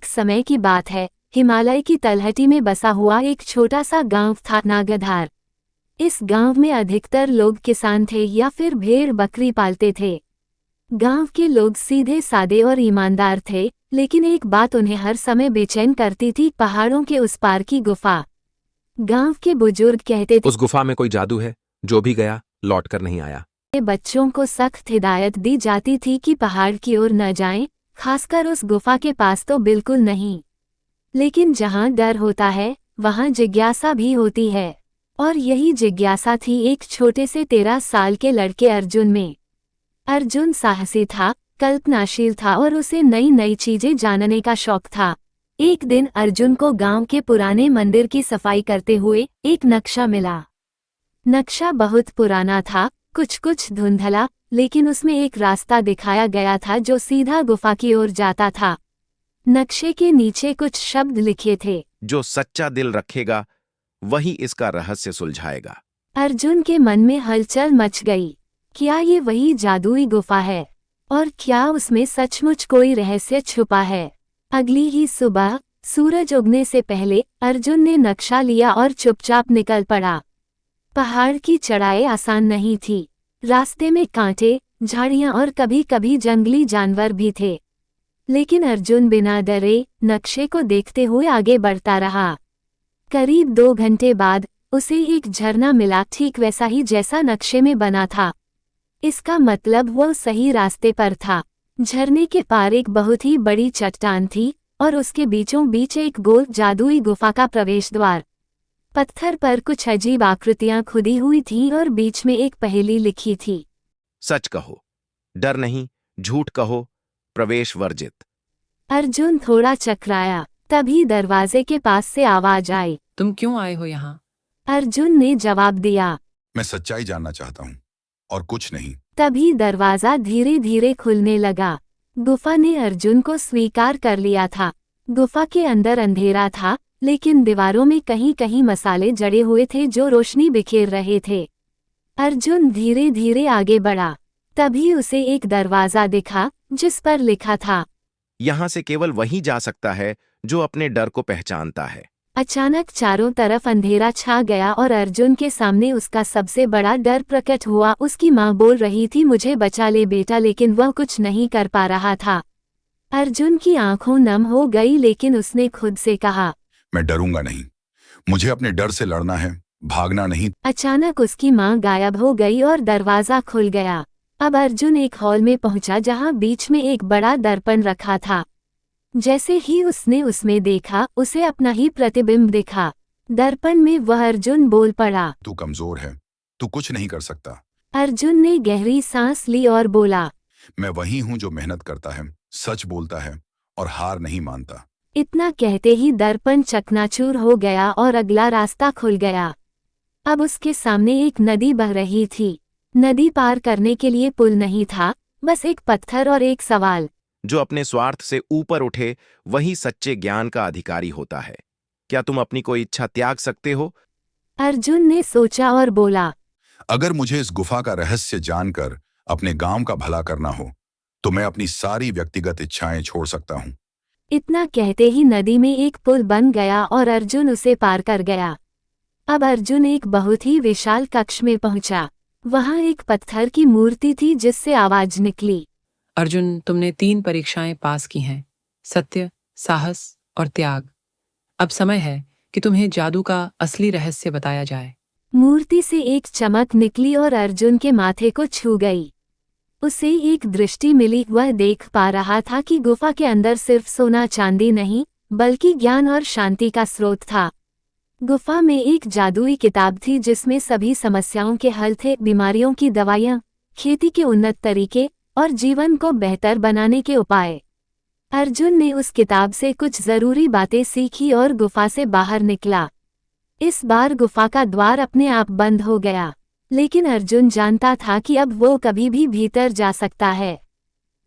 समय की बात है। हिमालय की तलहटी में बसा हुआ एक छोटा सा गांव था नागधार। इस गांव में अधिकतर लोग किसान थे या फिर भेड़ बकरी पालते थे। गांव के लोग सीधे सादे और ईमानदार थे, लेकिन एक बात उन्हें हर समय बेचैन करती थी, पहाड़ों के उस पार की गुफा। गांव के बुजुर्ग कहते थे उस गुफा में कोई जादू है, जो भी गया लौट कर नहीं आया। बच्चों को सख्त हिदायत दी जाती थी कि पहाड़ की ओर न जाएं, खासकर उस गुफा के पास तो बिल्कुल नहीं। लेकिन जहां डर होता है वहां जिज्ञासा भी होती है, और यही जिज्ञासा थी एक छोटे से 13 साल के लड़के अर्जुन में। अर्जुन साहसी था, कल्पनाशील था और उसे नई नई चीजें जानने का शौक था। एक दिन अर्जुन को गांव के पुराने मंदिर की सफाई करते हुए एक नक्शा मिला। नक्शा बहुत पुराना था, कुछ धुंधला, लेकिन उसमें एक रास्ता दिखाया गया था जो सीधा गुफा की ओर जाता था। नक्शे के नीचे कुछ शब्द लिखे थे, जो सच्चा दिल रखेगा वही इसका रहस्य सुलझाएगा। अर्जुन के मन में हलचल मच गई। क्या ये वही जादुई गुफा है? और क्या उसमें सचमुच कोई रहस्य छुपा है? अगली ही सुबह सूरज उगने से पहले अर्जुन ने नक्शा लिया और चुपचाप निकल पड़ा। पहाड़ की चढ़ाई आसान नहीं थी। रास्ते में कांटे, झाड़ियां और कभी कभी जंगली जानवर भी थे। लेकिन अर्जुन बिना डरे नक्शे को देखते हुए आगे बढ़ता रहा। करीब 2 घंटे बाद उसे एक झरना मिला, ठीक वैसा ही जैसा नक्शे में बना था। इसका मतलब वो सही रास्ते पर था। झरने के पार एक बहुत ही बड़ी चट्टान थी और उसके बीचों बीच एक गोल जादुई गुफा का प्रवेश द्वार। पत्थर पर कुछ अजीब आकृतियां खुदी हुई थीं और बीच में एक पहेली लिखी थी। सच कहो, डर नहीं, झूठ कहो, प्रवेश वर्जित। अर्जुन थोड़ा चकराया, तभी दरवाजे के पास से आवाज आई। तुम क्यों आए हो यहाँ? अर्जुन ने जवाब दिया, मैं सच्चाई जानना चाहता हूँ और कुछ नहीं। तभी दरवाजा धीरे धीरे खुलने लगा। गुफा ने अर्जुन को स्वीकार कर लिया था। गुफा के अंदर अंधेरा था, लेकिन दीवारों में कहीं कहीं मसाले जड़े हुए थे जो रोशनी बिखेर रहे थे। अर्जुन धीरे धीरे आगे बढ़ा, तभी उसे एक दरवाजा दिखा जिस पर लिखा था, यहां से केवल वही जा सकता है जो अपने डर को पहचानता है। अचानक चारों तरफ अंधेरा छा गया और अर्जुन के सामने उसका सबसे बड़ा डर प्रकट हुआ। उसकी माँ बोल रही थी, मुझे बचा ले बेटा, लेकिन वह कुछ नहीं कर पा रहा था। अर्जुन की आंखों नम हो गई, लेकिन उसने खुद से कहा, मैं डरूंगा नहीं, मुझे अपने डर से लड़ना है, भागना नहीं। अचानक उसकी माँ गायब हो गई और दरवाजा खुल गया। अब अर्जुन एक हॉल में पहुंचा जहां बीच में एक बड़ा दर्पण रखा था। जैसे ही उसने उसमें देखा, उसे अपना ही प्रतिबिंब दिखा। दर्पण में वह अर्जुन बोल पड़ा, तू कमजोर है, तू कुछ नहीं कर सकता। अर्जुन ने गहरी सांस ली और बोला, मैं वही हूँ जो मेहनत करता है, सच बोलता है और हार नहीं मानता। इतना कहते ही दर्पण चकनाचूर हो गया और अगला रास्ता खुल गया। अब उसके सामने एक नदी बह रही थी। नदी पार करने के लिए पुल नहीं था, बस एक पत्थर और एक सवाल। जो अपने स्वार्थ से ऊपर उठे वही सच्चे ज्ञान का अधिकारी होता है। क्या तुम अपनी कोई इच्छा त्याग सकते हो? अर्जुन ने सोचा और बोला, अगर मुझे इस गुफा का रहस्य जानकर अपने गांव का भला करना हो तो मैं अपनी सारी व्यक्तिगत इच्छाएं छोड़ सकता हूँ। इतना कहते ही नदी में एक पुल बन गया और अर्जुन उसे पार कर गया। अब अर्जुन एक बहुत ही विशाल कक्ष में पहुंचा। वहां एक पत्थर की मूर्ति थी जिससे आवाज निकली, अर्जुन, तुमने 3 परीक्षाएं पास की हैं, सत्य, साहस और त्याग। अब समय है कि तुम्हें जादू का असली रहस्य बताया जाए। मूर्ति से एक चमक निकली और अर्जुन के माथे को छू गई। उसे एक दृष्टि मिली। वह देख पा रहा था कि गुफा के अंदर सिर्फ सोना चांदी नहीं, बल्कि ज्ञान और शांति का स्रोत था। गुफा में एक जादुई किताब थी जिसमें सभी समस्याओं के हल थे, बीमारियों की दवाइयाँ, खेती के उन्नत तरीके और जीवन को बेहतर बनाने के उपाय। अर्जुन ने उस किताब से कुछ जरूरी बातें सीखी और गुफा से बाहर निकला। इस बार गुफा का द्वार अपने आप बंद हो गया, लेकिन अर्जुन जानता था कि अब वो कभी भी भीतर जा सकता है।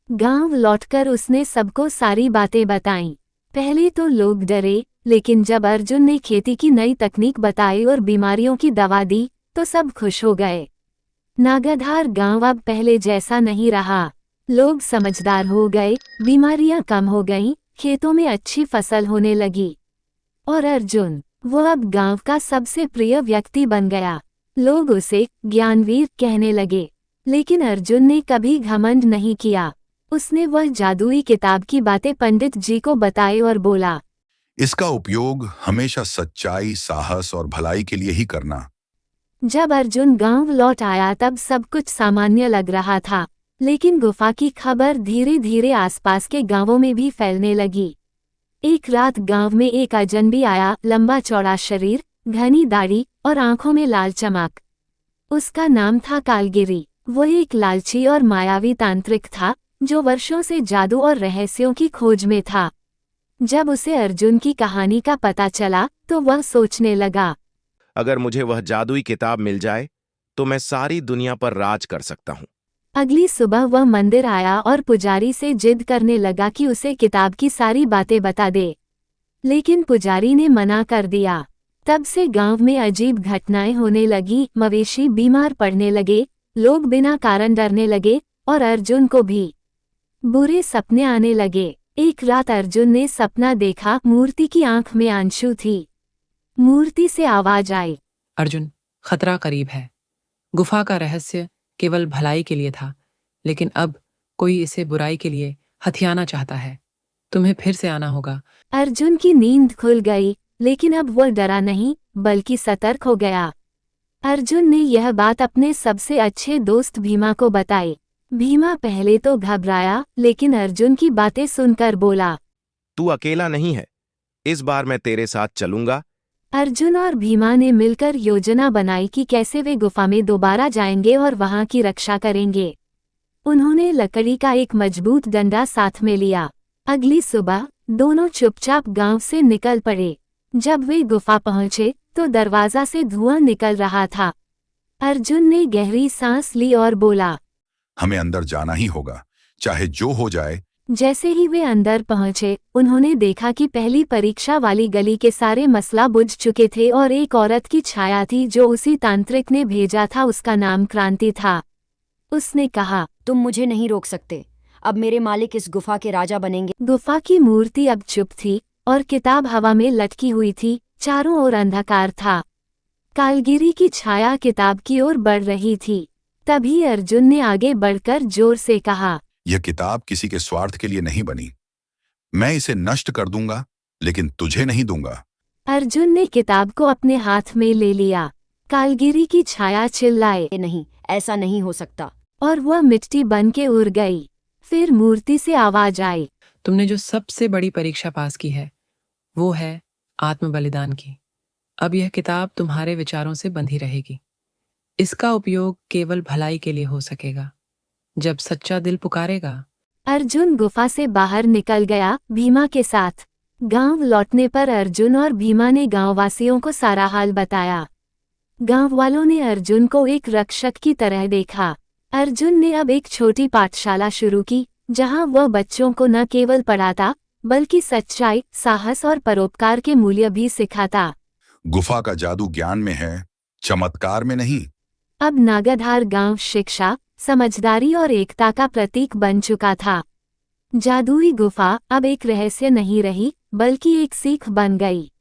गांव लौटकर उसने सबको सारी बातें बताईं। पहले तो लोग डरे, लेकिन जब अर्जुन ने खेती की नई तकनीक बताई और बीमारियों की दवा दी तो सब खुश हो गए। नागधार गांव अब पहले जैसा नहीं रहा। लोग समझदार हो गए, बीमारियां कम हो गईं, खेतों में अच्छी फसल होने लगी। और अर्जुन, वो अब गांव का सबसे प्रिय व्यक्ति बन गया। लोग उसे ज्ञानवीर कहने लगे। लेकिन अर्जुन ने कभी घमंड नहीं किया। उसने वह जादुई किताब की बातें पंडित जी को बताई और बोला, इसका उपयोग हमेशा सच्चाई, साहस और भलाई के लिए ही करना। जब अर्जुन गांव लौट आया तब सब कुछ सामान्य लग रहा था, लेकिन गुफा की खबर धीरे धीरे आसपास के गांवों में भी फैलने लगी। एक रात गांव में एक अजनबी आया, लंबा चौड़ा शरीर, घनी दाढ़ी और आंखों में लाल चमक। उसका नाम था कालगिरी। वो एक लालची और मायावी तांत्रिक था जो वर्षों से जादू और रहस्यों की खोज में था। जब उसे अर्जुन की कहानी का पता चला तो वह सोचने लगा, अगर मुझे वह जादुई किताब मिल जाए तो मैं सारी दुनिया पर राज कर सकता हूँ। अगली सुबह वह मंदिर आया और पुजारी से जिद करने लगा कि उसे किताब की सारी बातें बता दे। लेकिन पुजारी ने मना कर दिया। तब से गांव में अजीब घटनाएं होने लगी। मवेशी बीमार पड़ने लगे, लोग बिना कारण डरने लगे और अर्जुन को भी बुरे सपने आने लगे। एक रात अर्जुन ने सपना देखा, मूर्ति की आंख में आंसू थी। मूर्ति से आवाज आई, अर्जुन, खतरा करीब है। गुफा का रहस्य केवल भलाई के लिए था, लेकिन अब कोई इसे बुराई के लिए हथियाना चाहता है। तुम्हें फिर से आना होगा। अर्जुन की नींद खुल गई, लेकिन अब वो डरा नहीं बल्कि सतर्क हो गया। अर्जुन ने यह बात अपने सबसे अच्छे दोस्त भीमा को बताई। भीमा पहले तो घबराया, लेकिन अर्जुन की बातें सुनकर बोला, तू अकेला नहीं है, इस बार मैं तेरे साथ चलूंगा। अर्जुन और भीमा ने मिलकर योजना बनाई कि कैसे वे गुफा में दोबारा जाएंगे और वहां की रक्षा करेंगे। उन्होंने लकड़ी का एक मजबूत डंडा साथ में लिया। अगली सुबह दोनों चुपचाप गांव से निकल पड़े। जब वे गुफा पहुंचे तो दरवाजा से धुआं निकल रहा था। अर्जुन ने गहरी सांस ली और बोला, हमें अंदर जाना ही होगा, चाहे जो हो जाए। जैसे ही वे अंदर पहुंचे, उन्होंने देखा कि पहली परीक्षा वाली गली के सारे मसला बुझ चुके थे और एक औरत की छाया थी जो उसी तांत्रिक ने भेजा था। उसका नाम क्रांति था। उसने कहा, तुम मुझे नहीं रोक सकते। अब मेरे मालिक इस गुफा के राजा बनेंगे। गुफा की मूर्ति अब चुप थी और किताब हवा में लटकी हुई थी। चारों ओर अंधकार था। कालगिरी की छाया किताब की ओर बढ़ रही थी। तभी अर्जुन ने आगे बढ़कर जोर से कहा, यह किताब किसी के स्वार्थ के लिए नहीं बनी। मैं इसे नष्ट कर दूंगा, लेकिन तुझे नहीं दूंगा। अर्जुन ने किताब को अपने हाथ में ले लिया। कालगिरी की छाया चिल्लाए, नहीं, ऐसा नहीं हो सकता। और वह मिट्टी बन के उड़ गई। फिर मूर्ति से आवाज आई, तुमने जो सबसे बड़ी परीक्षा पास की है वो है आत्म बलिदान की। अब यह किताब तुम्हारे विचारों से बंधी रहेगी। इसका उपयोग केवल भलाई के लिए हो सकेगा, जब सच्चा दिल पुकारेगा। अर्जुन गुफा से बाहर निकल गया भीमा के साथ। गांव लौटने पर अर्जुन और भीमा ने गांववासियों को सारा हाल बताया। गांव वालों ने अर्जुन को एक रक्षक की तरह देखा। अर्जुन ने अब एक छोटी पाठशाला शुरू की, जहां वह बच्चों को न केवल पढ़ाता बल्कि सच्चाई, साहस और परोपकार के मूल्य भी सिखाता। गुफा का जादू ज्ञान में है, चमत्कार में नहीं। अब नागाधार गांव शिक्षा, समझदारी और एकता का प्रतीक बन चुका था। जादुई गुफा अब एक रहस्य नहीं रही, बल्कि एक सीख बन गई।